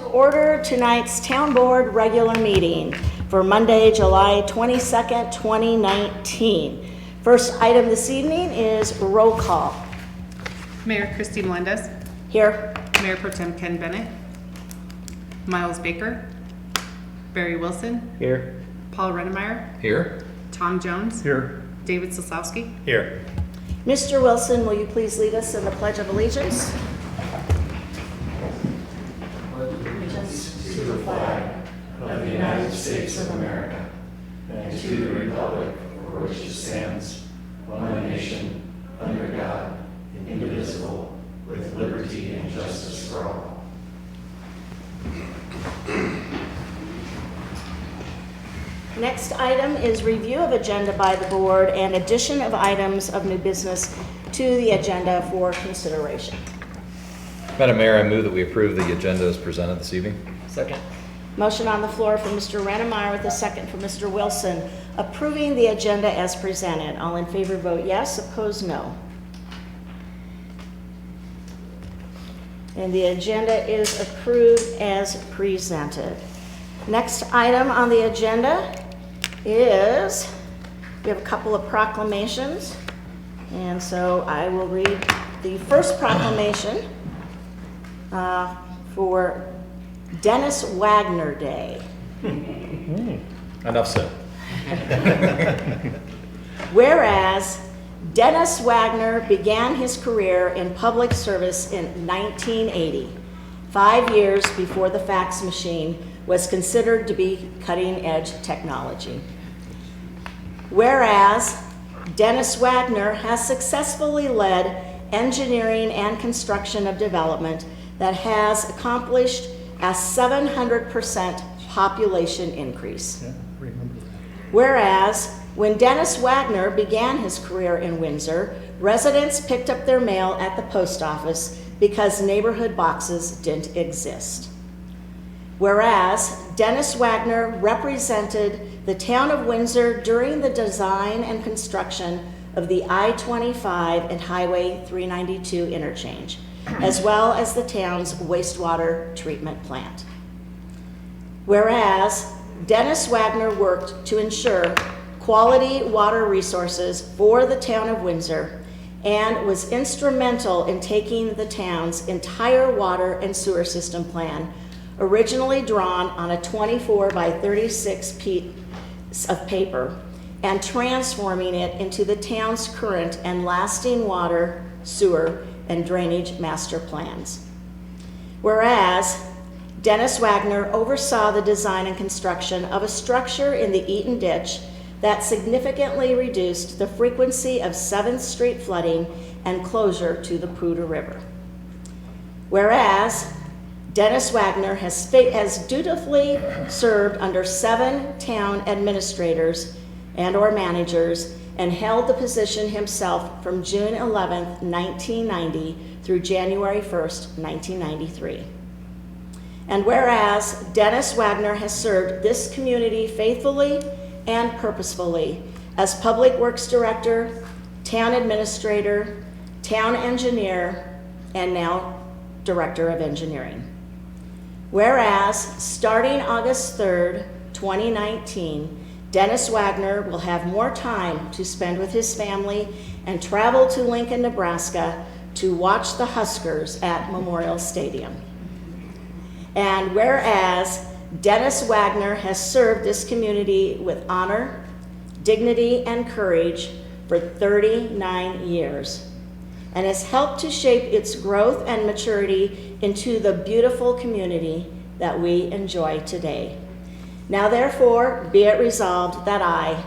order tonight's Town Board regular meeting for Monday, July 22nd, 2019. First item this evening is roll call. Mayor Christy Melendez. Here. Mayor Pro Tem Ken Bennett. Miles Baker. Barry Wilson. Here. Paul Rennemeyer. Here. Tom Jones. Here. David Soslowski. Here. Mr. Wilson, will you please lead us in the Pledge of Allegiance? Allegiance to the flag of the United States of America and to the republic for which it stands, one nation, under God, indivisible, with liberty and justice for all. Next item is review of agenda by the board and addition of items of new business to the agenda for consideration. Madam Mayor, I move that we approve the agenda as presented this evening. Second. Motion on the floor from Mr. Rennemeyer with a second from Mr. Wilson, approving the agenda as presented. All in favor vote yes, opposed no. And the agenda is approved as presented. Next item on the agenda is, we have a couple of proclamations. And so I will read the first proclamation for Dennis Wagner Day. Enough said. Whereas Dennis Wagner began his career in public service in 1980, 5 years before the fax machine was considered to be cutting-edge technology. Whereas Dennis Wagner has successfully led engineering and construction of development that has accomplished a 700% population increase. Yeah, remember that. Whereas, when Dennis Wagner began his career in Windsor, residents picked up their mail at the post office because neighborhood boxes didn't exist. Whereas, Dennis Wagner represented the town of Windsor during the design and construction of the I-25 and Highway 392 interchange, as well as the town's wastewater treatment plant. Whereas, Dennis Wagner worked to ensure quality water resources for the town of Windsor and was instrumental in taking the town's entire water and sewer system plan, originally drawn on a 24 by 36 piece of paper, and transforming it into the town's current and lasting water, sewer, and drainage master plans. Whereas, Dennis Wagner oversaw the design and construction of a structure in the Eaton Ditch that significantly reduced the frequency of 7th Street flooding and closure to the Poudre River. Whereas, Dennis Wagner has dutifully served under 7 town administrators and/or managers and held the position himself from June 11th, 1990 through January 1st, 1993. And whereas Dennis Wagner has served this community faithfully and purposefully as Public Works Director, Town Administrator, Town Engineer, and now Director of Engineering. Whereas, starting August 3rd, 2019, Dennis Wagner will have more time to spend with his family and travel to Lincoln, Nebraska to watch the Huskers at Memorial Stadium. And whereas Dennis Wagner has served this community with honor, dignity, and courage for 39 years, and has helped to shape its growth and maturity into the beautiful community that we enjoy today. Now therefore, be it resolved that I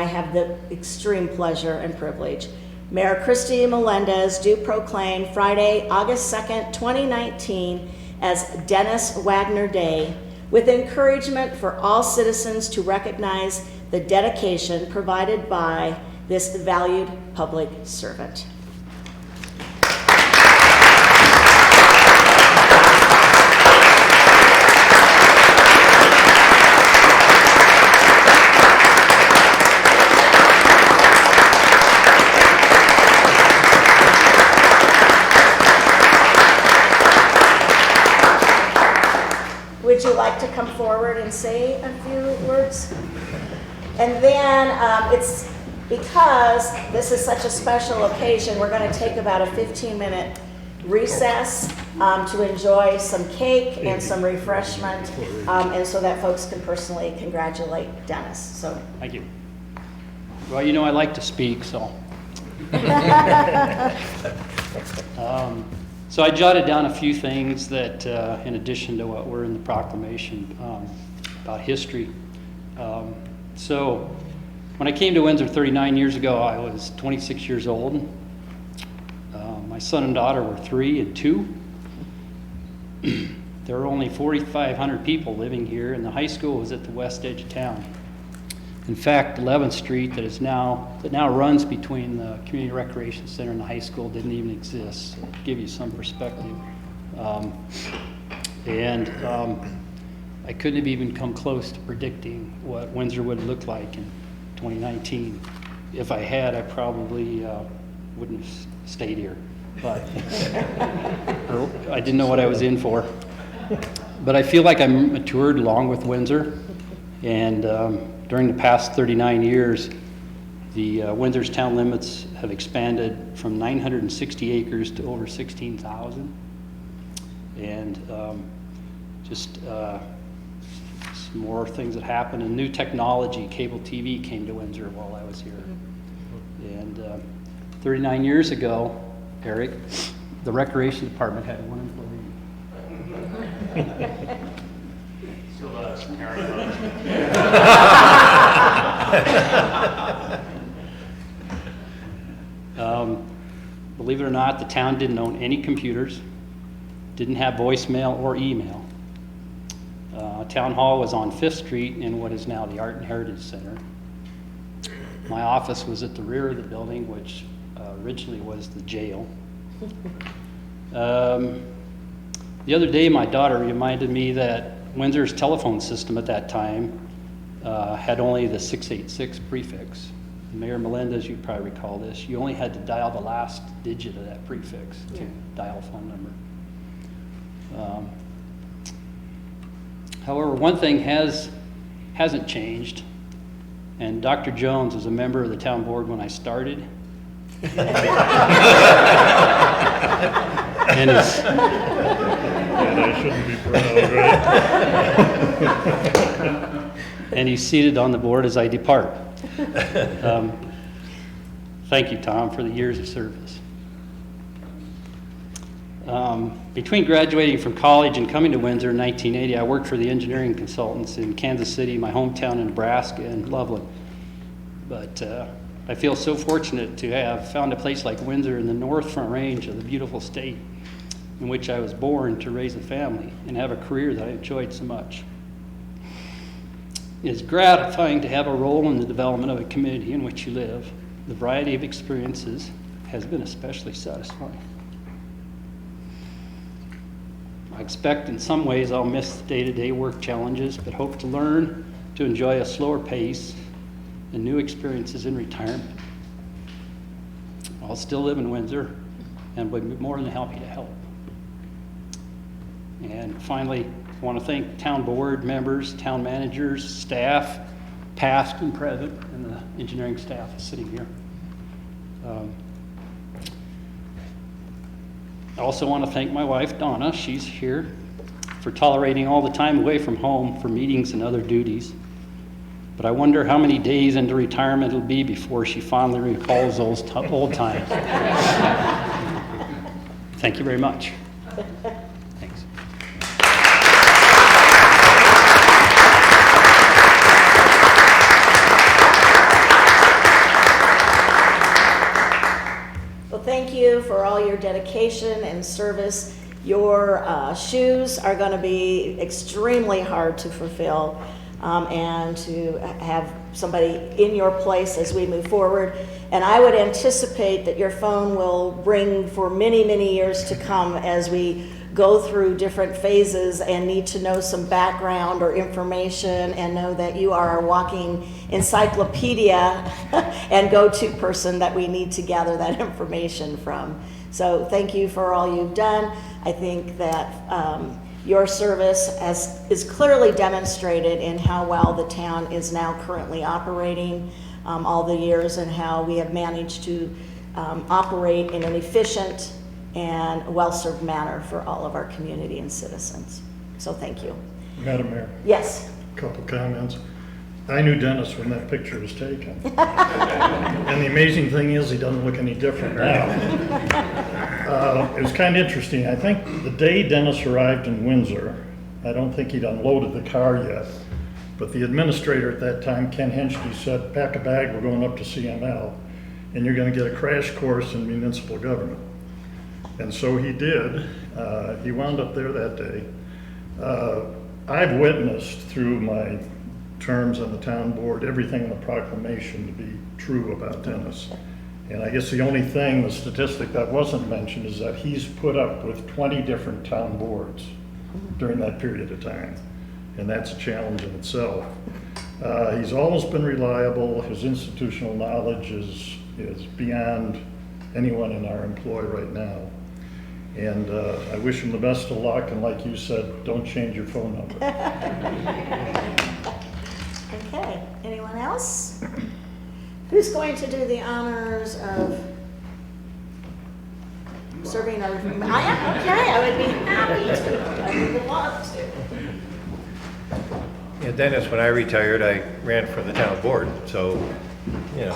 have the extreme pleasure and privilege, Mayor Christy Melendez, do proclaim Friday, August 2nd, 2019 as Dennis Wagner Day, with encouragement for all citizens to recognize the dedication provided by this valued public servant. would you like to come forward and say a few words? And then it's because this is such a special occasion, we're going to take about a 15-minute recess to enjoy some cake and some refreshment, and so that folks can personally congratulate Dennis. So. Thank you. Well, you know, I like to speak, so. So I jotted down a few things that, in addition to what were in the proclamation about history. So when I came to Windsor 39 years ago, I was 26 years old. My son and daughter were 3 and 2. There were only 4,500 people living here, and the high school was at the west edge of town. In fact, 11th Street that now runs between the Community Recreation Center and the high school didn't even exist, so to give you some perspective. I couldn't have even come close to predicting what Windsor would look like in 2019. If I had, I probably wouldn't have stayed here, but I didn't know what I was in for. But I feel like I'm matured along with Windsor, and during the past 39 years, the Windsor's town limits have expanded from 960 acres to over 16,000. And just some more things that happened. And new technology, cable TV came to Windsor while I was here. And 39 years ago, Eric, the recreation department had 1 employee. Still does. Believe it or not, the town didn't own any computers, didn't have voicemail or email. Town Hall was on 5th Street in what is now the Art and Heritage Center. My office was at the rear of the building, which originally was the jail. The other day, my daughter reminded me that Windsor's telephone system at that time had only the 686 prefix. Mayor Melendez, you probably recall this, you only had to dial the last digit of that prefix to dial a phone number. However, one thing hasn't changed, and Dr. Jones was a member of the town board when I started. And I shouldn't be proud, right? and he's seated on the board as I depart. Thank you, Tom, for the years of service. Between graduating from college and coming to Windsor in 1980, I worked for the engineering consultants in Kansas City, my hometown in Nebraska, and Loveland. But I feel so fortunate to have found a place like Windsor in the North Front Range of the beautiful state in which I was born to raise a family and have a career that I enjoyed so much. It is gratifying to have a role in the development of a community in which you live. The variety of experiences has been especially satisfying. I expect in some ways I'll miss the day-to-day work challenges, but hope to learn to enjoy a slower pace and new experiences in retirement. I'll still live in Windsor and would be more than happy to help. And finally, I want to thank town board members, town managers, staff, past and present, and the engineering staff sitting here. I also want to thank my wife, Donna, she's here, for tolerating all the time away from home for meetings and other duties. But I wonder how many days into retirement it'll be before she fondly recalls those old times. Thank you very much. Thanks. Well, thank you for all your dedication and service. Your shoes are going to be extremely hard to fulfill, and to have somebody in your place as we move forward. And I would anticipate that your phone will ring for many, many years to come as we go through different phases and need to know some background or information and know that you are a walking encyclopedia and go-to person that we need to gather that information from. So thank you for all you've done. I think that Your service is clearly demonstrated in how well the town is now currently operating, all the years, and how we have managed to operate in an efficient and well-served manner for all of our community and citizens. So thank you. Madam Mayor, Yes. a couple comments. I knew Dennis when that picture was taken. And the amazing thing is, he doesn't look any different now. It was kind of interesting. I think the day Dennis arrived in Windsor, I don't think he'd unloaded the car yet, but the administrator at that time, Ken Henschke, said, pack a bag, we're going up to CML, and you're going to get a crash course in municipal government. And so he did. He wound up there that day. I've witnessed through my terms on the town board everything in the proclamation to be true about Dennis. And I guess the only thing, the statistic that wasn't mentioned, is that he's put up with 20 different town boards during that period of time. And that's a challenge in itself. He's always been reliable. His institutional knowledge is beyond anyone in our employ right now. And I wish him the best of luck, and like you said, don't change your phone number. Okay, anyone else? Who's going to do the honors of serving our, I am, okay, I would be happy to, I would love to. Yeah, Dennis, when I retired, I ran for the town board, so, you know,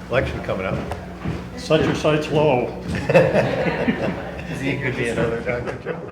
election coming up. Set your sights low. He could be another Dr. Joe.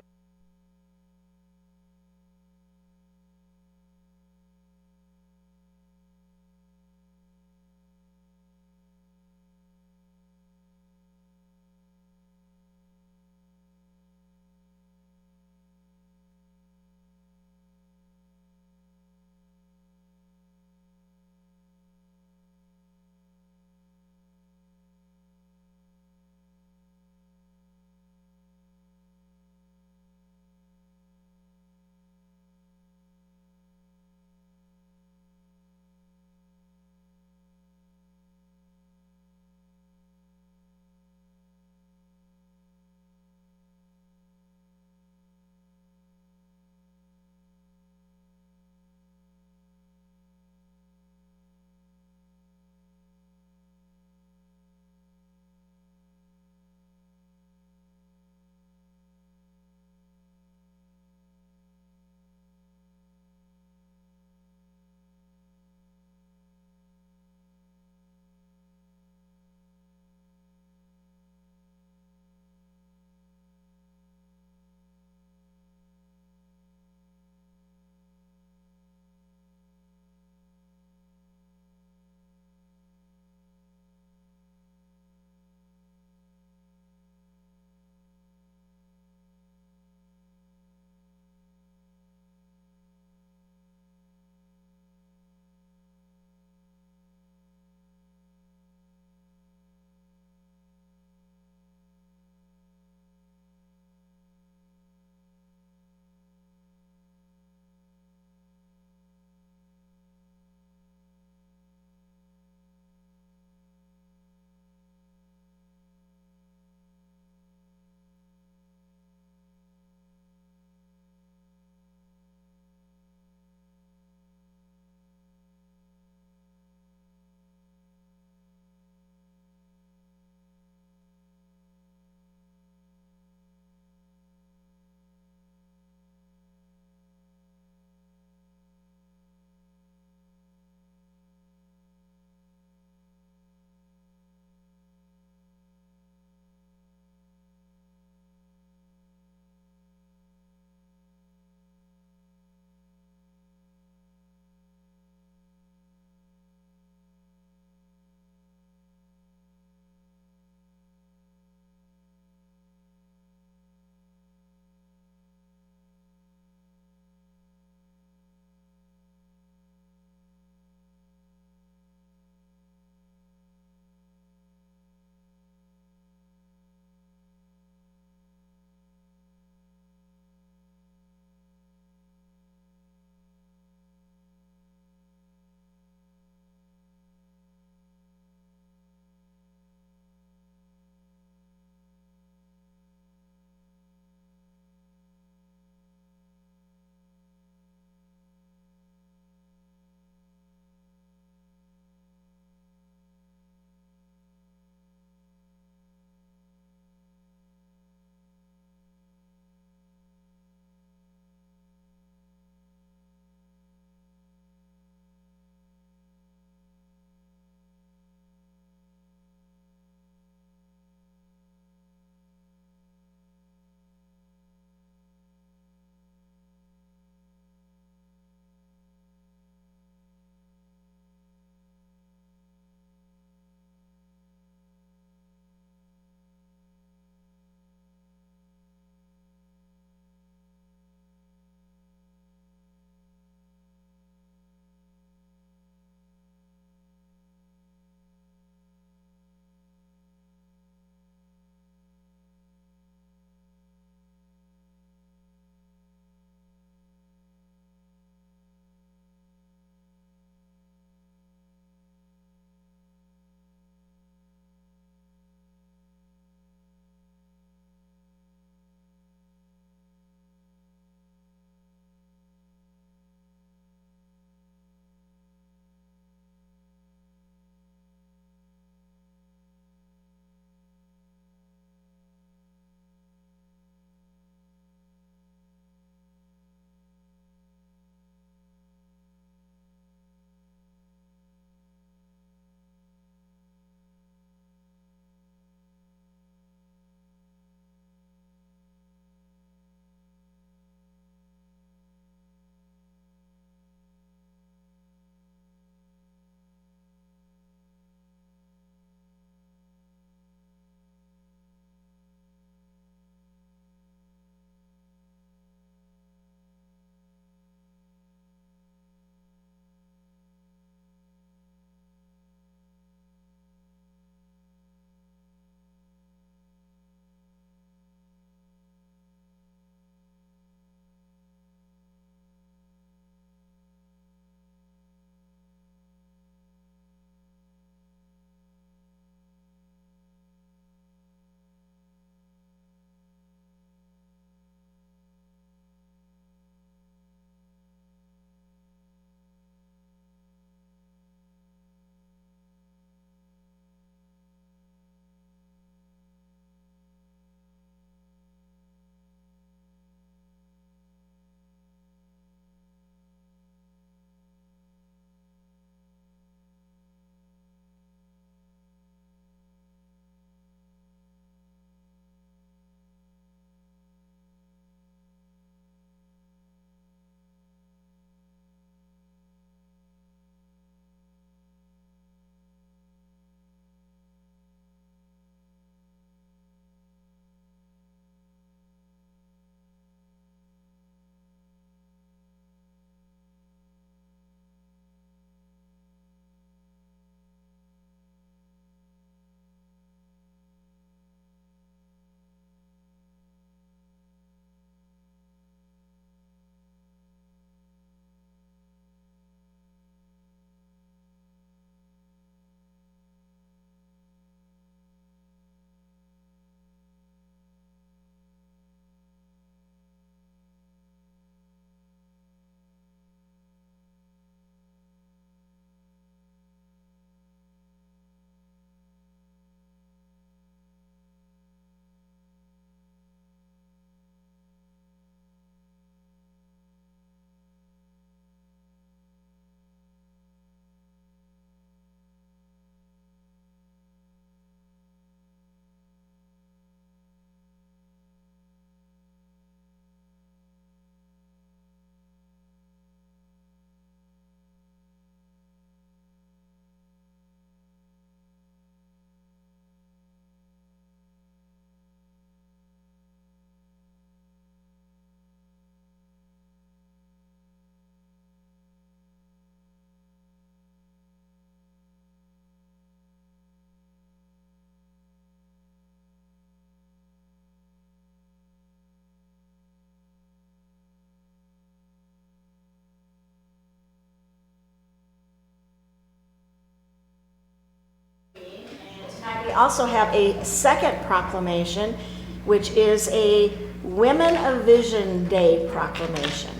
we also have a second proclamation, which is a Women of Vision Day proclamation.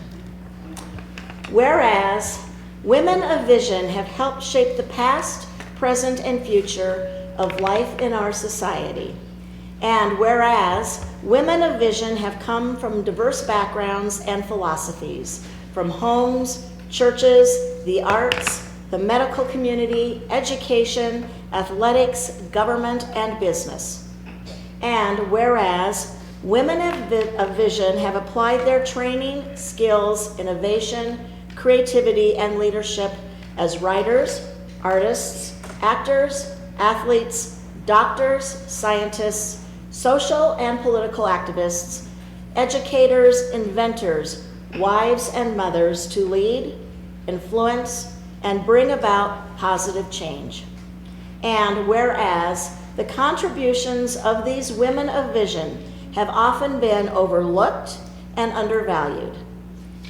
Whereas women of vision have helped shape the past, present, and future of life in our society. And whereas women of vision have come from diverse backgrounds and philosophies, from homes, churches, the arts, the medical community, education, athletics, government, and business. And whereas women of vision have applied their training, skills, innovation, creativity, and leadership as writers, artists, actors, athletes, doctors, scientists, social and political activists, educators, inventors, wives and mothers to lead, influence, and bring about positive change. And whereas the contributions of these women of vision have often been overlooked and undervalued.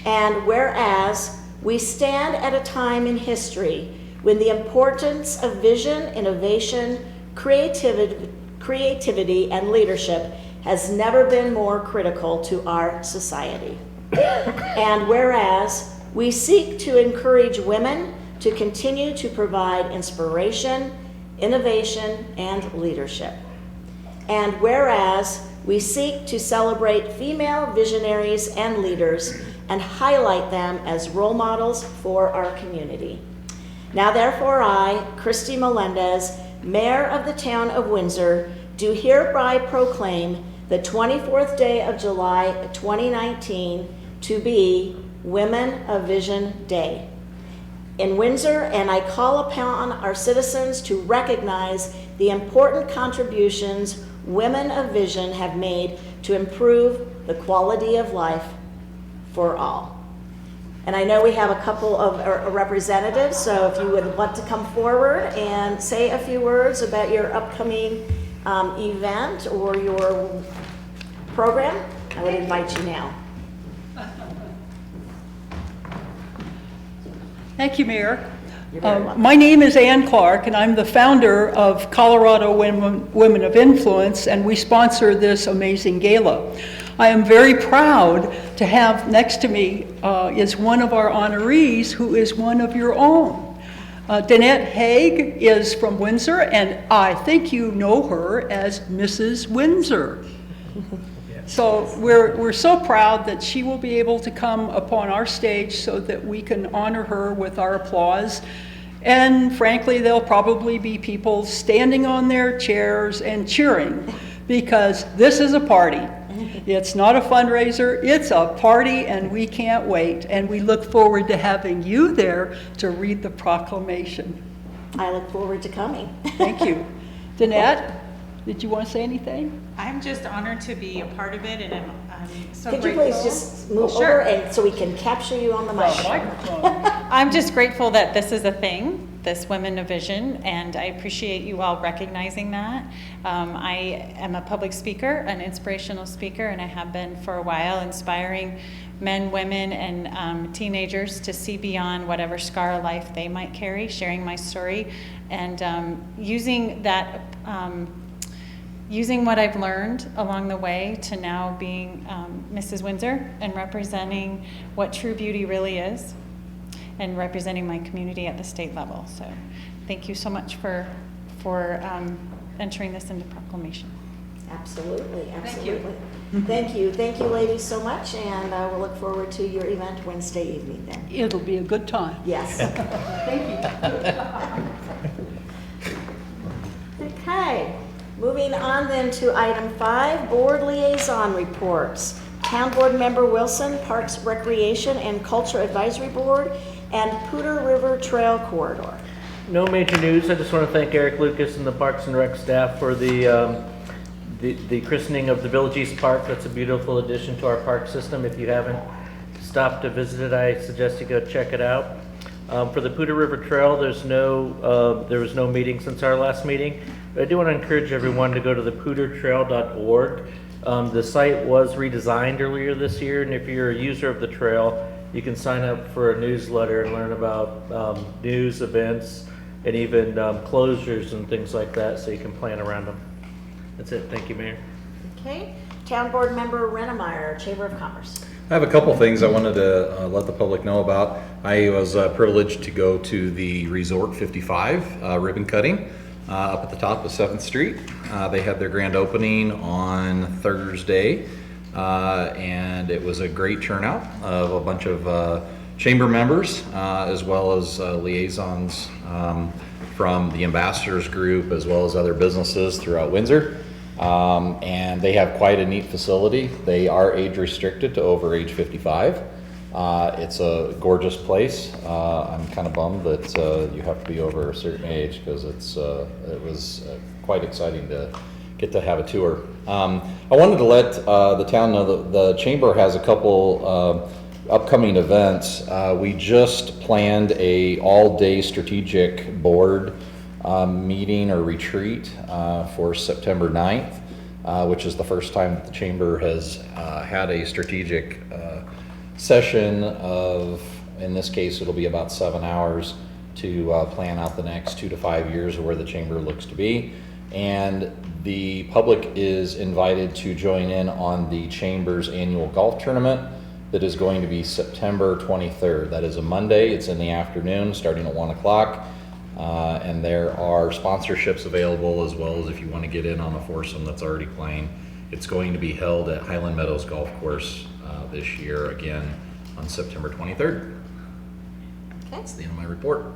And whereas we stand at a time in history when the importance of vision, innovation, creativity, and leadership has never been more critical to our society. And whereas we seek to encourage women to continue to provide inspiration, innovation, and leadership. And whereas we seek to celebrate female visionaries and leaders and highlight them as role models for our community. Now therefore I, Christy Melendez, Mayor of the Town of Windsor, do hereby proclaim the 24th day of July 2019 to be Women of Vision Day in Windsor, and I call upon our citizens to recognize the important contributions women of vision have made to improve the quality of life for all. And I know we have a couple of representatives, so if you would want to come forward and say a few words about your upcoming event or your program, I would invite you now. Thank you, Mayor. You're very welcome. My name is Ann Clark, and I'm the founder of Colorado Women of Influence, and we sponsor this amazing gala. I am very proud to have next to me is one of our honorees who is one of your own. Danette Haig is from Windsor, and I think you know her as Mrs. Windsor. So we're so proud that she will be able to come upon our stage so that we can honor her with our applause. And frankly, there'll probably be people standing on their chairs and cheering because this is a party. It's not a fundraiser, it's a party, and we can't wait. And we look forward to having you there to read the proclamation. I look forward to coming. Thank you. Danette, did you want to say anything? I'm just honored to be a part of it, and I'm so Could you grateful. please just move Sure. over and so we can capture you on the mic? I'm just grateful that this is a thing, this Women of Vision, and I appreciate you all recognizing that. I am a public speaker, an inspirational speaker, and I have been for a while, inspiring men, women, and teenagers to see beyond whatever scar of life they might carry, sharing my story, and using that. Using what I've learned along the way to now being Mrs. Windsor and representing what true beauty really is and representing my community at the state level. So thank you so much for entering this into proclamation. Absolutely, Thank you. absolutely. Thank you. Thank you, ladies, so much, and we'll look forward to your event Wednesday evening then. It'll be a good time. Yes. Thank you. Okay, moving on then to item 5, board liaison reports. Town Board Member Wilson, Parks, Recreation, and Culture Advisory Board, and Poudre River Trail Corridor. No major news. I just want to thank Eric Lucas and the Parks and Rec staff for the christening of the Village East Park. That's a beautiful addition to our park system. If you haven't stopped to visit it, I suggest you go check it out. For the Poudre River Trail, there was no meeting since our last meeting. But I do want to encourage everyone to go to the poudretrail.org. The site was redesigned earlier this year, and if you're a user of the trail, you can sign up for a newsletter and learn about news, events, and even closures and things like that, so you can plan around them. That's it. Thank you, Mayor. Okay. Town Board Member Rennemeyer, Chamber of Commerce. I have a couple things I wanted to let the public know about. I was privileged to go to the Resort 55 ribbon cutting up at the top of 7th Street. They had their grand opening on Thursday, and it was a great turnout of a bunch of chamber members as well as liaisons from the ambassadors group as well as other businesses throughout Windsor. And they have quite a neat facility. They are age restricted to over age 55. It's a gorgeous place. I'm kind of bummed that you have to be over a certain age because it was quite exciting to get to have a tour. I wanted to let the town know that the chamber has a couple upcoming events. We just planned a all-day strategic board meeting or retreat for September 9th, which is the first time that the chamber has had a strategic session of, in this case, it'll be about 7 hours to plan out the next 2 to 5 years of where the chamber looks to be. And the public is invited to join in on the chamber's annual golf tournament that is going to be September 23rd. That is a Monday. It's in the afternoon, starting at 1 o'clock. And there are sponsorships available as well as if you want to get in on a foursome that's already playing. It's going to be held at Highland Meadows Golf Course this year, again, on September 23rd. Okay. That's the end of my report.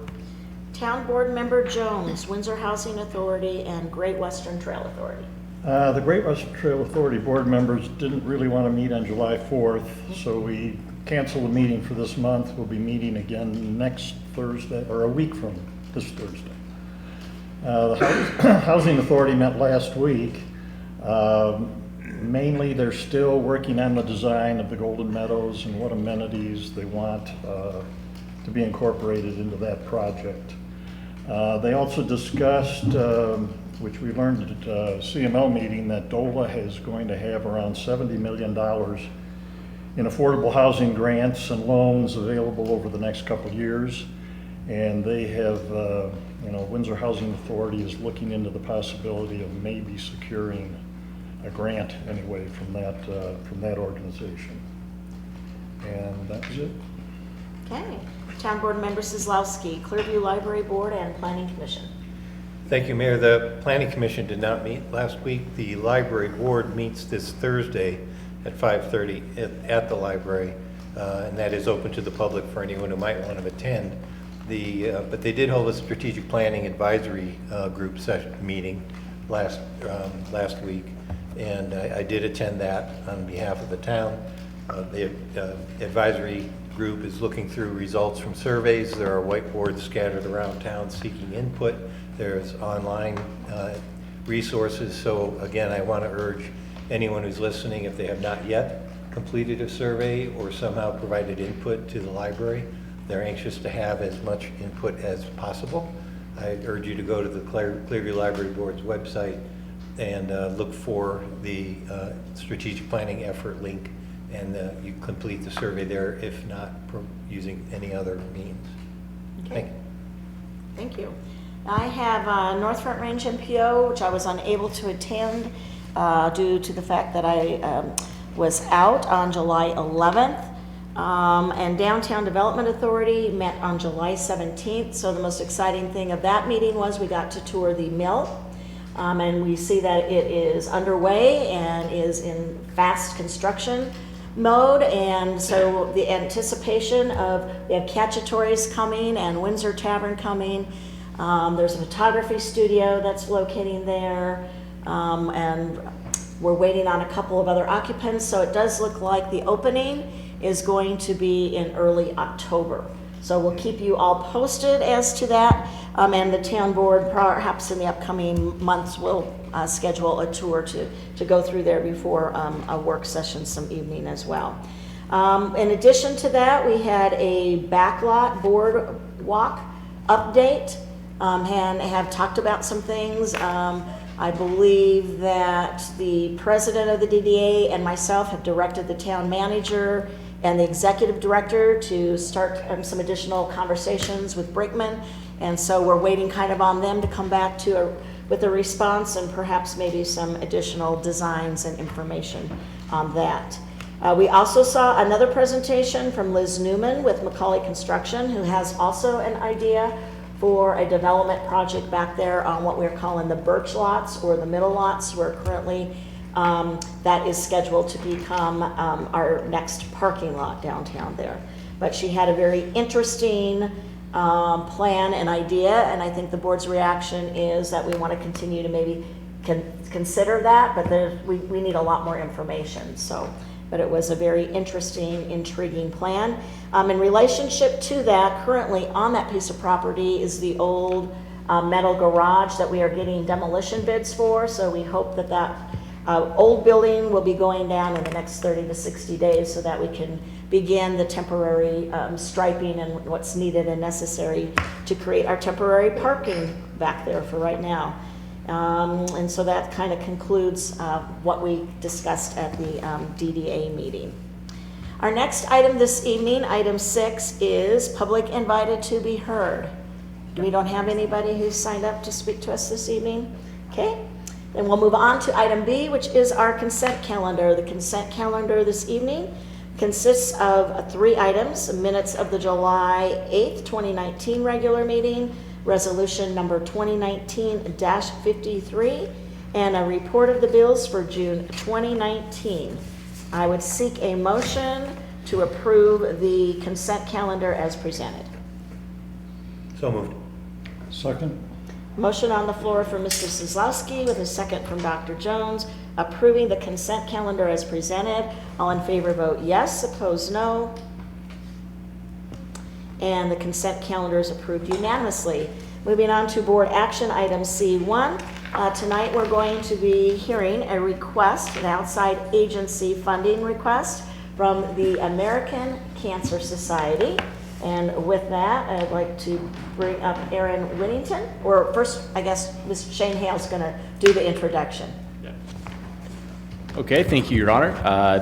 Town Board Member Jones, Windsor Housing Authority and Great Western Trail Authority. The Great Western Trail Authority board members didn't really want to meet on July 4th, so we canceled the meeting for this month. We'll be meeting again next Thursday, or a week from this Thursday. The Housing Authority met last week. Mainly, they're still working on the design of the Golden Meadows and what amenities they want to be incorporated into that project. They also discussed, which we learned at CML meeting, that DOLA is going to have around $70 million in affordable housing grants and loans available over the next couple of years. And they have, Windsor Housing Authority is looking into the possibility of maybe securing a grant anyway from that organization. And that's it. Okay. Town Board Member Kozlowski, Clearview Library Board and Planning Commission. Thank you, Mayor. The Planning Commission did not meet last week. The Library Board meets this Thursday at 5:30 at the library, and that is open to the public for anyone who might want to attend. But they did hold a strategic planning advisory group meeting last week, and I did attend that on behalf of the town. The advisory group is looking through results from surveys. There are whiteboards scattered around town seeking input. There's online resources. So again, I want to urge anyone who's listening, if they have not yet completed a survey or somehow provided input to the library, they're anxious to have as much input as possible. I urge you to go to the Clearview Library Board's website and look for the strategic planning effort link, and you complete the survey there, if not using any other means. Okay. Thank you. Thank you. I have North Front Range MPO, which I was unable to attend due to the fact that I was out on July 11th. And Downtown Development Authority met on July 17th. So the most exciting thing of that meeting was we got to tour the mill. And we see that it is underway and is in fast construction mode. And so the anticipation of, we have Cacciatore's coming and Windsor Tavern coming. There's a photography studio that's locating there. And we're waiting on a couple of other occupants. So it does look like the opening is going to be in early October. So we'll keep you all posted as to that. And the town board, perhaps in the upcoming months, will schedule a tour to go through there before a work session some evening as well. In addition to that, we had a backlot board walk update and have talked about some things. I believe that the president of the DDA and myself have directed the town manager and the executive director to start some additional conversations with Brinkman. And so we're waiting kind of on them to come back with a response and perhaps maybe some additional designs and information on that. We also saw another presentation from Liz Newman with Macaulay Construction, who has also an idea for a development project back there on what we're calling the birch lots or the middle lots, where currently that is scheduled to become our next parking lot downtown there. But she had a very interesting plan and idea, and I think the board's reaction is that we want to continue to maybe consider that, but we need a lot more information. But it was a very interesting, intriguing plan. In relationship to that, currently on that piece of property is the old metal garage that we are getting demolition bids for. So we hope that old building will be going down in the next 30 to 60 days so that we can begin the temporary striping and what's needed and necessary to create our temporary parking back there for right now. And so that kind of concludes what we discussed at the DDA meeting. Our next item this evening, item 6, is public invited to be heard. We don't have anybody who's signed up to speak to us this evening? Okay, then we'll move on to item B, which is our consent calendar. The consent calendar this evening consists of 3 items: minutes of the July 8th, 2019 regular meeting, resolution number 2019-53, and a report of the bills for June 2019. I would seek a motion to approve the consent calendar as presented. So moved. Second? Motion on the floor from Mr. Kozlowski with a second from Dr. Jones, approving the consent calendar as presented. All in favor vote yes, opposed no. And the consent calendar is approved unanimously. Moving on to board action item C1. Tonight we're going to be hearing a request, an outside agency funding request from the American Cancer Society. And with that, I'd like to bring up Erin Whittington. Or first, I guess, Ms. Shane Hale's going to do the introduction. Okay, thank you, Your Honor.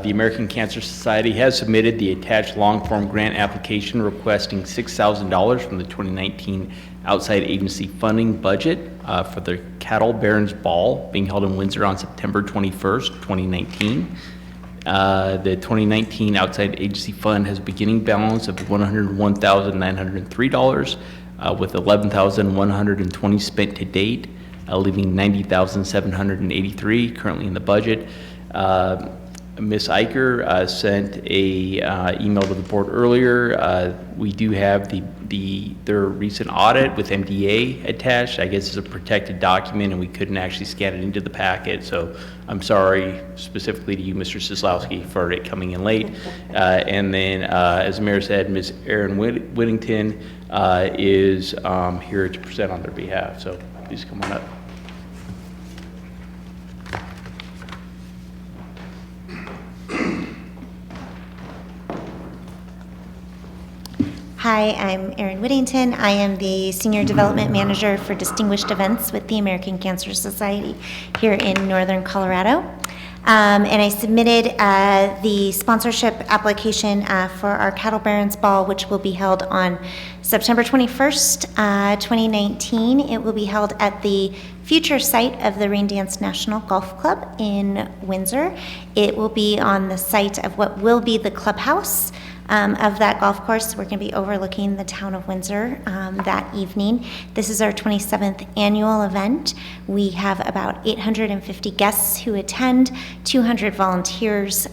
The American Cancer Society has submitted the attached long-form grant application requesting $6,000 from the 2019 outside agency funding budget for the Cattle Barons Ball being held in Windsor on September 21st, 2019. The 2019 outside agency fund has a beginning balance of $101,903 with $11,120 spent to date, leaving $90,783 currently in the budget. Ms. Eicher sent a email to the board earlier. We do have their recent audit with MDA attached. I guess it's a protected document and we couldn't actually scan it into the packet. So I'm sorry specifically to you, Mr. Kozlowski, for it coming in late. And then, as the mayor said, Ms. Erin Whittington is here to present on their behalf. So please come on up. Hi, I'm Erin Whittington. I am the Senior Development Manager for Distinguished Events with the American Cancer Society here in Northern Colorado. And I submitted the sponsorship application for our Cattle Barons Ball, which will be held on September 21st, 2019. It will be held at the future site of the Rain Dance National Golf Club in Windsor. It will be on the site of what will be the clubhouse of that golf course. We're going to be overlooking the town of Windsor that evening. This is our 27th annual event. We have about 850 guests who attend, 200 volunteers.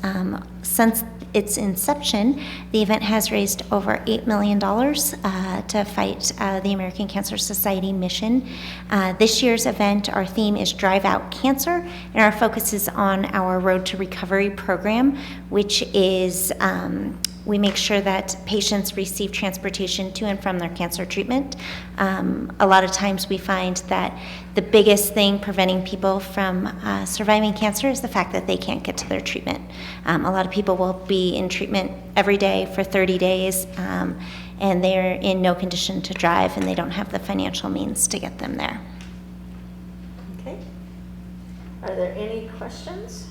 Since its inception, the event has raised over $8 million to fight the American Cancer Society mission. This year's event, our theme is Drive Out Cancer, and our focus is on our Road to Recovery program, which is we make sure that patients receive transportation to and from their cancer treatment. A lot of times we find that the biggest thing preventing people from surviving cancer is the fact that they can't get to their treatment. A lot of people will be in treatment every day for 30 days, and they're in no condition to drive, and they don't have the financial means to get them there. Okay. Are there any questions?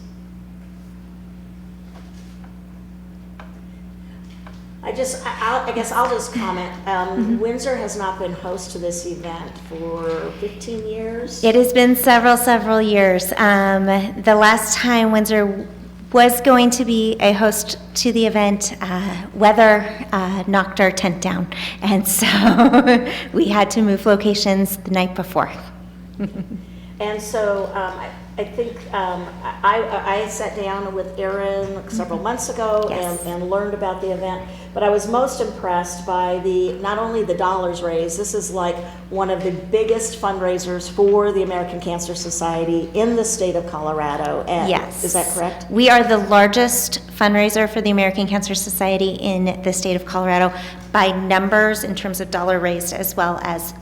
I guess I'll just comment. Windsor has not been host to this event for 15 years. It has been several years. The last time Windsor was going to be a host to the event, weather knocked our tent down, and so we had to move locations the night before. And so I think I sat down with Erin several months ago Yes. and learned about the event, but I was most impressed by not only the dollars raised. This is like one of the biggest fundraisers for the American Cancer Society in the state of Colorado. And Yes. Is that correct? We are the largest fundraiser for the American Cancer Society in the state of Colorado by numbers in terms of dollar raised as well as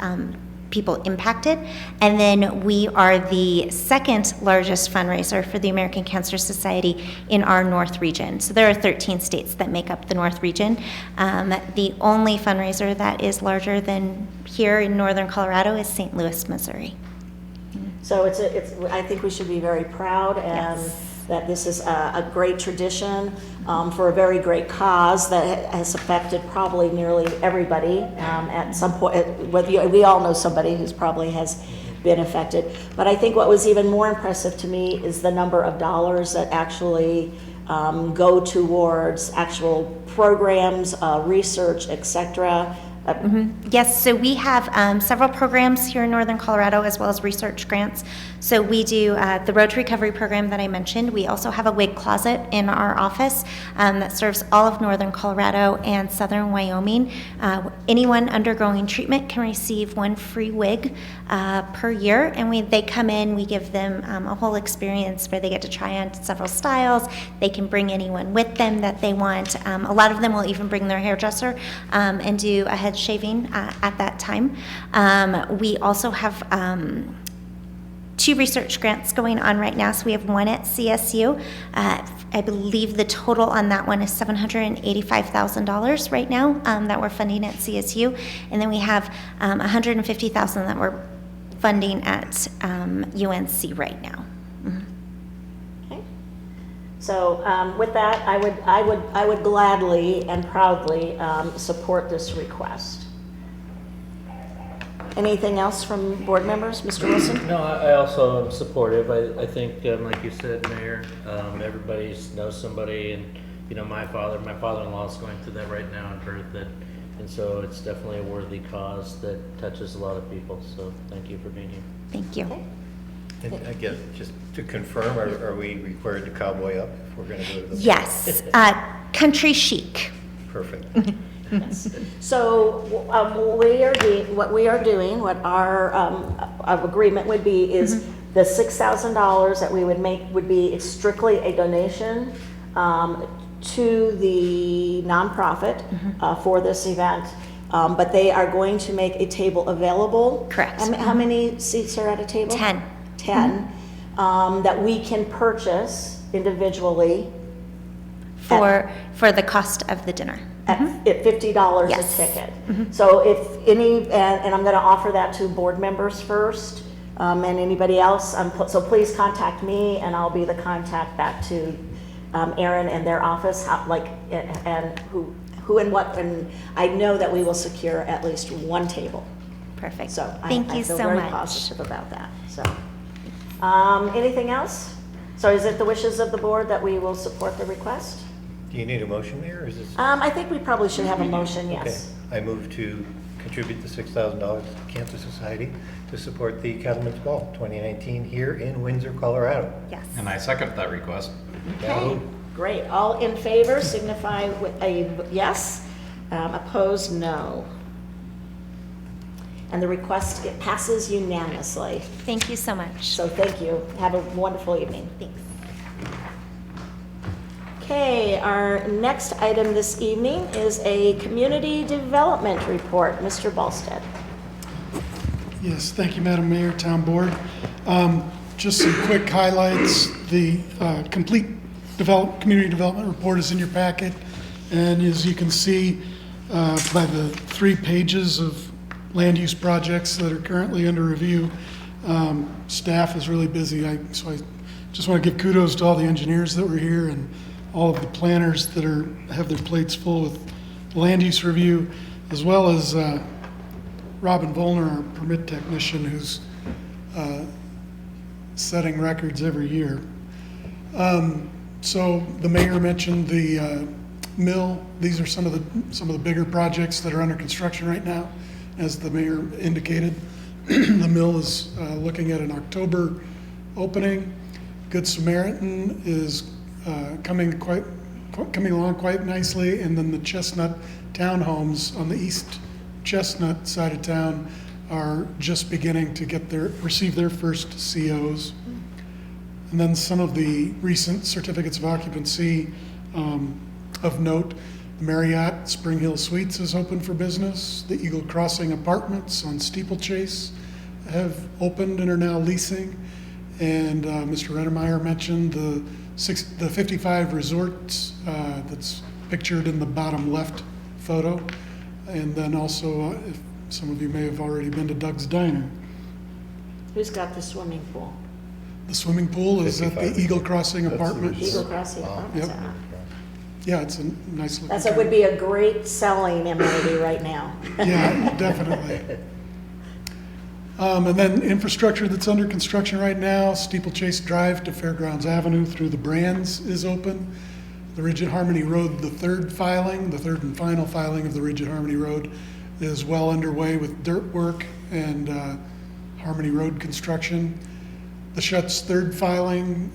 people impacted. And then we are the second largest fundraiser for the American Cancer Society in our North region. So there are 13 states that make up the North region. The only fundraiser that is larger than here in northern Colorado is St. Louis, Missouri. So I think we should be very proud and Yes. that this is a great tradition for a very great cause that has affected probably nearly everybody at some point. We all know somebody who's probably has been affected. But I think what was even more impressive to me is the number of dollars that actually go towards actual programs, research, etc. Yes, so we have several programs here in Northern Colorado as well as research grants. So we do the Road to Recovery program that I mentioned. We also have a wig closet in our office that serves all of Northern Colorado and Southern Wyoming. Anyone undergoing treatment can receive one free wig per year, and they come in, we give them a whole experience where they get to try on several styles. They can bring anyone with them that they want. A lot of them will even bring their hairdresser and do a head shaving at that time. We also have 2 research grants going on right now. So we have one at CSU. I believe the total on that one is $785,000 right now that we're funding at CSU. And then we have $150,000 that we're funding at UNC right now. Okay. So with that, I would gladly and proudly support this request. Anything else from board members, Mr. Wilson? No, I also am supportive. I think, like you said, Mayor, everybody knows somebody, and my father-in-law is going through that right now in birth, and so it's definitely a worthy cause that touches a lot of people. So thank you for being here. Thank you. And I guess, just to confirm, are we required to cowboy up if we're going to go to the... Yes, country chic. Perfect. Yes. So what our agreement would be is the $6,000 that we would make would be strictly a donation to the nonprofit for this event. But they are going to make a table available. Correct. How many seats are at a table? 10. 10. That we can purchase individually For the cost of the dinner. at $50 Yes. a ticket. So if and I'm going to offer that to board members first, and anybody else. So please contact me, and I'll be the contact back to Erin and their office. And who and what. And I know that we will secure at least one table. Perfect. So Thank I you feel so very much. positive about that. So anything else? So is it the wishes of the board that we will support the request? Do you need a motion, Mayor, or is this... I think we probably should have a motion, yes. Okay. I move to contribute the $6,000 to Cancer Society to support the Cattlemen's Ball 2019 here in Windsor, Colorado. Yes. And I second that request. Okay, great. All in favor signify with a yes. Opposed, no. And the request, it passes unanimously. Thank you so much. So thank you. Have a wonderful evening. Thanks. Okay, our next item this evening is a community development report. Mr. Balstead. Yes, thank you, Madam Mayor, Town Board. Just some quick highlights. The complete community development report is in your packet. And as you can see by the 3 pages of land use projects that are currently under review, staff is really busy. So I just want to give kudos to all the engineers that were here and all of the planners that have their plates full with land use review, as well as Robin Volner, our permit technician, who's setting records every year. So the mayor mentioned the mill. These are some of the bigger projects that are under construction right now. As the mayor indicated, the mill is looking at an October opening. Good Samaritan is coming along quite nicely, and then the Chestnut townhomes on the East Chestnut side of town are just beginning to receive their first COs. And then some of the recent certificates of occupancy of note: the Marriott Spring Hill Suites is open for business. The Eagle Crossing Apartments on Steeplechase have opened and are now leasing. And Mr. Rettermeyer mentioned the 55 resorts that's pictured in the bottom left photo. And then also, if some of you may have already been to Doug's Diner. Who's got the swimming pool? The swimming pool is at the Eagle Crossing Apartments. Eagle Crossing Apartments. Yep. Yeah, it's a nice looking. That would be a great selling amenity right now. Yeah, definitely. And then infrastructure that's under construction right now: Steeplechase Drive to Fairgrounds Avenue through the Brands is open. The Ridge at Harmony Road, the third and final filing of the Ridge at Harmony Road is well underway with dirt work and Harmony Road construction. The Schutt's third filing,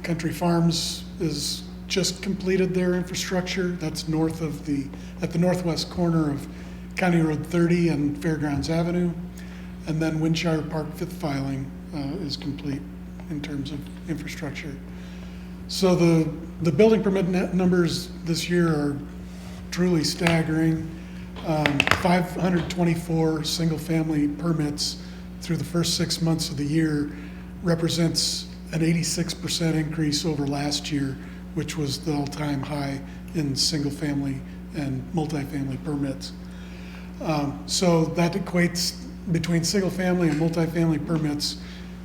Country Farms is just completed their infrastructure. That's at the northwest corner of County Road 30 and Fairgrounds Avenue. And then Windshire Park fifth filing is complete in terms of infrastructure. So the building permit numbers this year are truly staggering. 524 single-family permits through the first 6 months of the year represents an 86% increase over last year, which was the all-time high in single-family and multifamily permits. So that equates, between single-family and multifamily permits,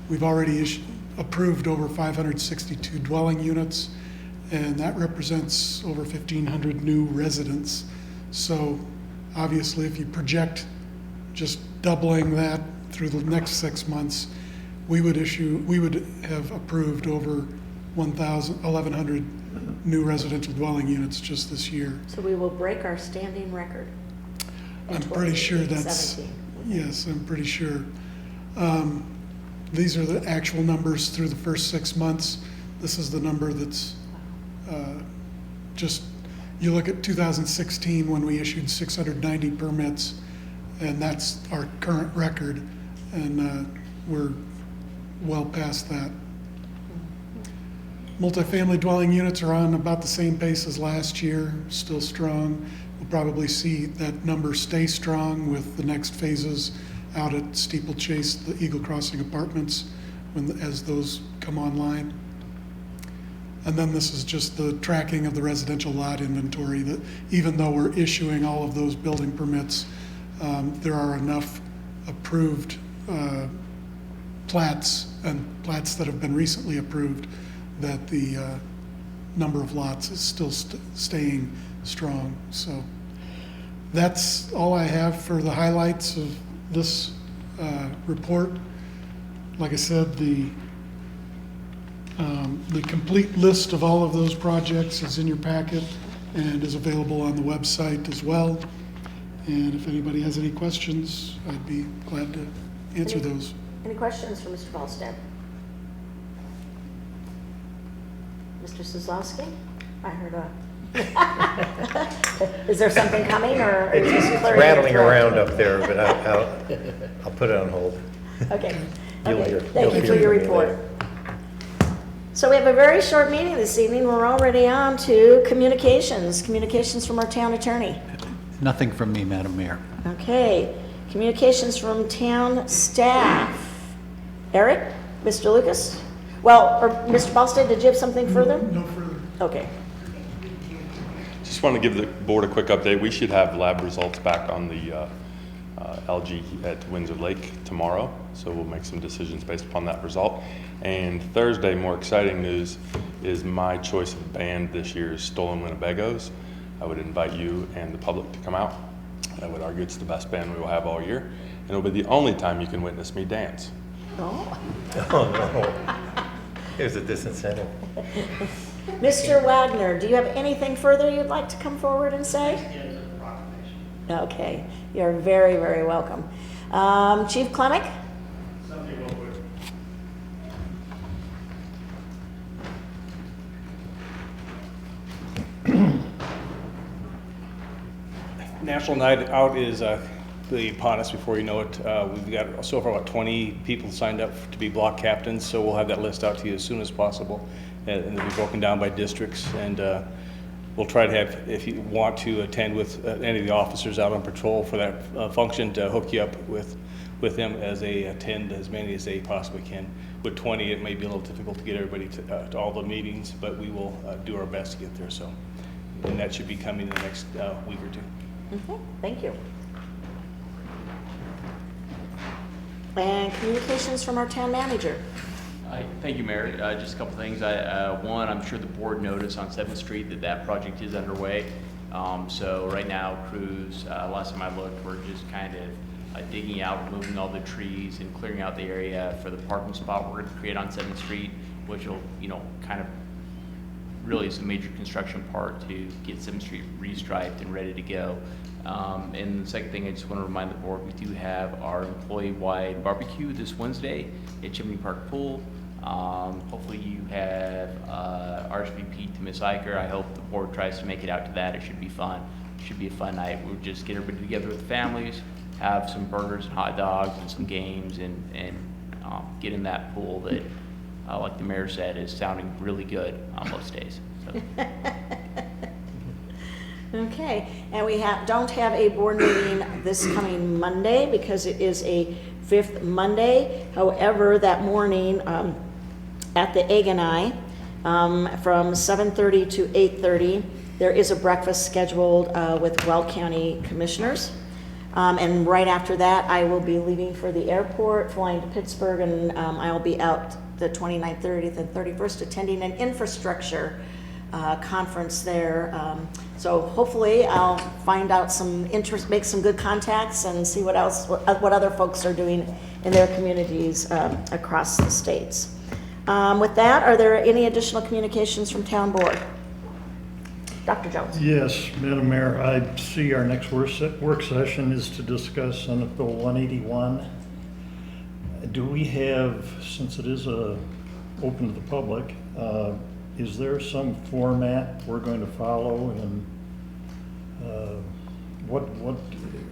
we've already approved over 562 dwelling units, and that represents over 1,500 new residents. So obviously, if you project just doubling that through the next 6 months, we would have approved over 1,100 new residential dwelling units just this year. So we will break our standing record. I'm pretty sure that's, 17. yes, I'm pretty sure. These are the actual numbers through the first 6 months. This is the number that's you look at 2016 when we issued 690 permits, and that's our current record, and we're well past that. Multifamily dwelling units are on about the same pace as last year, still strong. We'll probably see that number stay strong with the next phases out at Steeplechase, the Eagle Crossing Apartments, as those come online. And then this is just the tracking of the residential lot inventory, that even though we're issuing all of those building permits, there are enough approved plats and plats that have been recently approved that the number of lots is still staying strong. So that's all I have for the highlights of this report. Like I said, the complete list of all of those projects is in your packet and is available on the website as well. And if anybody has any questions, I'd be glad to answer those. Any questions for Mr. Volstead? Mr. Suzlowski? I heard is there something coming, or is this It's clearing rattling your throat? around up there, but I'll put it on hold. Okay. You'll Okay. hear- Thank you'll you for hear your from me report. later. So we have a very short meeting this evening. We're already on to communications from our town attorney. Nothing from me, Madam Mayor. Okay, communications from town staff. Eric, Mr. Lucas? Well, or Mr. Volstead, did you have something further? No further. Okay. Just want to give the board a quick update. We should have lab results back on the algae at Windsor Lake tomorrow, so we'll make some decisions based upon that result. And Thursday, more exciting news, is my choice of band this year is Stolen Winnebagos. I would invite you and the public to come out. I would argue it's the best band we will have all year, and it'll be the only time you can witness me dance. Oh. Oh, no. There's a disincentive. Mr. Wagner, do you have anything further you'd like to come forward and say? Okay, you're very, very welcome. Chief Klemick? Something real quick. National Night Out is really upon us before you know it. We've got so far about 20 people signed up to be block captains, so we'll have that list out to you as soon as possible. And it'll be broken down by districts, and we'll try to have, if you want to attend with any of the officers out on patrol for that function, to hook you up with them as they attend as many as they possibly can. With 20, it may be a little difficult to get everybody to all the meetings, but we will do our best to get there. So, and that should be coming in the next week or two. Thank you. And communications from our town manager. Thank you, Mayor. Just a couple things. One, I'm sure the board noticed on 7th Street that project is underway. So right now, crews, last time I looked, we're just kind of digging out, removing all the trees and clearing out the area for the parking spot we're going to create on 7th Street, which will, kind of really is a major construction part to get 7th Street restriped and ready to go. And the second thing, I just want to remind the board, we do have our employee-wide barbecue this Wednesday at Chimney Park Pool. Hopefully you have RSVP to Ms. Eicher. I hope the board tries to make it out to that. It should be fun. It should be a fun night. We'll just get everybody together with families, have some burgers and hot dogs and some games, and get in that pool that, like the mayor said, is sounding really good on most days. So. Okay, and we don't have a board meeting this coming Monday because it is a 5th Monday. However, that morning at the Egg and I, from 7:30 to 8:30, there is a breakfast scheduled with Weld County Commissioners. And right after that, I will be leaving for the airport, flying to Pittsburgh, and I'll be out the 29th, 30th, and 31st attending an infrastructure conference there. So hopefully I'll find out some interest, make some good contacts, and see what other folks are doing in their communities across the states. With that, are there any additional communications from town board? Dr. Jones. Yes, Madam Mayor, I see our next work session is to discuss Senate Bill 181. Do we have, since it is open to the public, is there some format we're going to follow, and what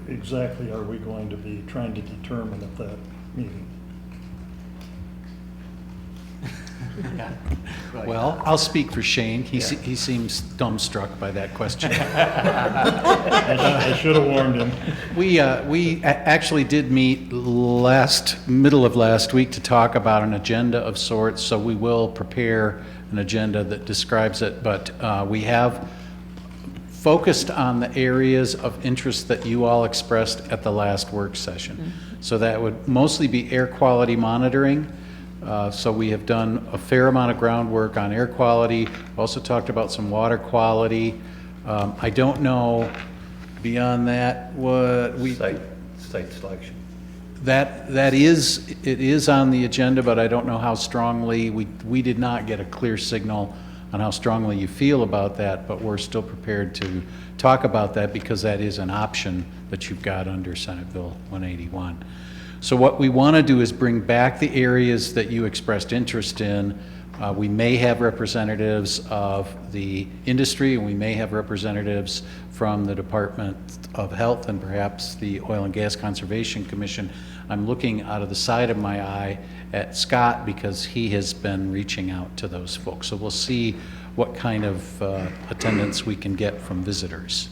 exactly are we going to be trying to determine at that meeting? Well, I'll speak for Shane. He seems dumbstruck by that question. I should have warned him. We actually did meet middle of last week to talk about an agenda of sorts, so we will prepare an agenda that describes it, but we have focused on the areas of interest that you all expressed at the last work session. So that would mostly be air quality monitoring. So we have done a fair amount of groundwork on air quality. Also talked about some water quality. I don't know beyond that what we... Site selection. It is on the agenda, but I don't know how strongly, we did not get a clear signal on how strongly you feel about that, but we're still prepared to talk about that because that is an option that you've got under Senate Bill 181. So what we want to do is bring back the areas that you expressed interest in. We may have representatives of the industry, and we may have representatives from the Department of Health and perhaps the Oil and Gas Conservation Commission. I'm looking out of the side of my eye at Scott because he has been reaching out to those folks. So we'll see what kind of attendance we can get from visitors.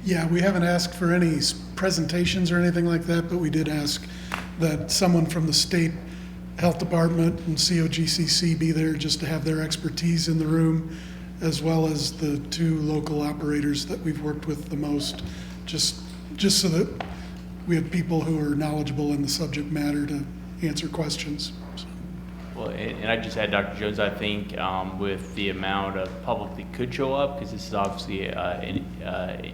Yeah, we haven't asked for any presentations or anything like that, but we did ask that someone from the state health department and COGCC be there just to have their expertise in the room, as well as the two local operators that we've worked with the most, just so that we have people who are knowledgeable in the subject matter to answer questions. So. Well, and I just add, Dr. Jones, I think with the amount of public that could show up, because this is obviously an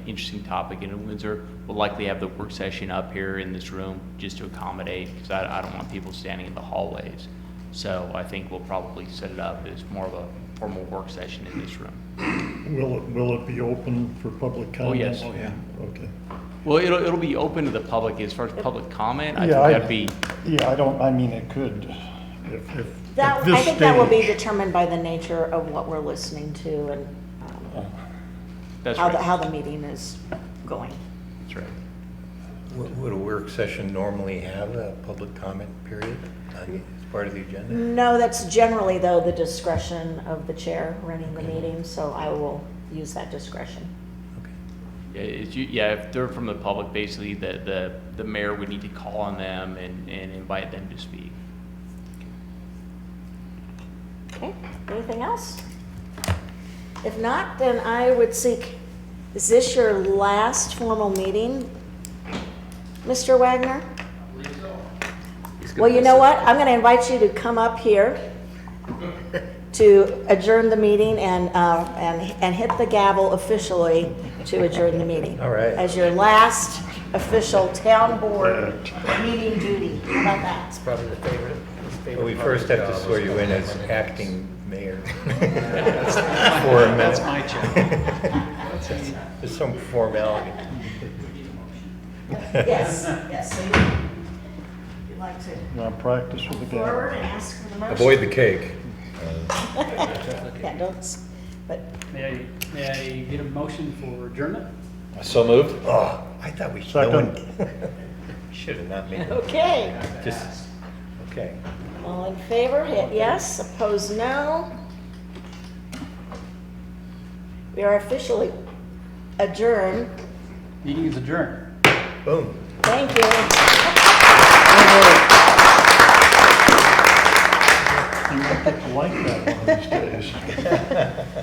interesting topic in Windsor, we'll likely have the work session up here in this room just to accommodate, because I don't want people standing in the hallways. So I think we'll probably set it up as more of a formal work session in this room. Will it be open for public comment? yes. Oh, yeah. Okay. Well, it'll be open to the public. As far as public comment, I Yeah, think that'd be, Yeah, I mean, it could, if, at That, this I think that will be stage- determined by the nature of what we're listening to and that's how right. how the meeting is going. That's right. Would a work session normally have a public comment period as part of the agenda? No, that's generally, though, the discretion of the chair running the meeting, so I will use that discretion. If they're from the public, basically, the mayor would need to call on them and invite them to speak. Okay, anything else? If not, then I would seek, is this your last formal meeting, Mr. Wagner? Well, you know what? I'm going to invite you to come up here to adjourn the meeting and hit the gavel officially to adjourn the meeting. All right. As your last official town board meeting duty. How about that? It's probably the favorite. Well, we first have to swear you in as acting mayor. For a minute. That's my job. There's some formality. Yes, yes. So you'd like to You want to practice with the go forward gavel? and ask for the motion? Avoid the cake. Yeah, don't, but May I get a motion for adjournment? So moved? Oh, I thought we Second. should have not made it. okay. Just, okay. All in favor, hit yes. Opposed, no. We are officially adjourned. Meeting is adjourned. Boom. Thank you. You won't get to like that one of these days.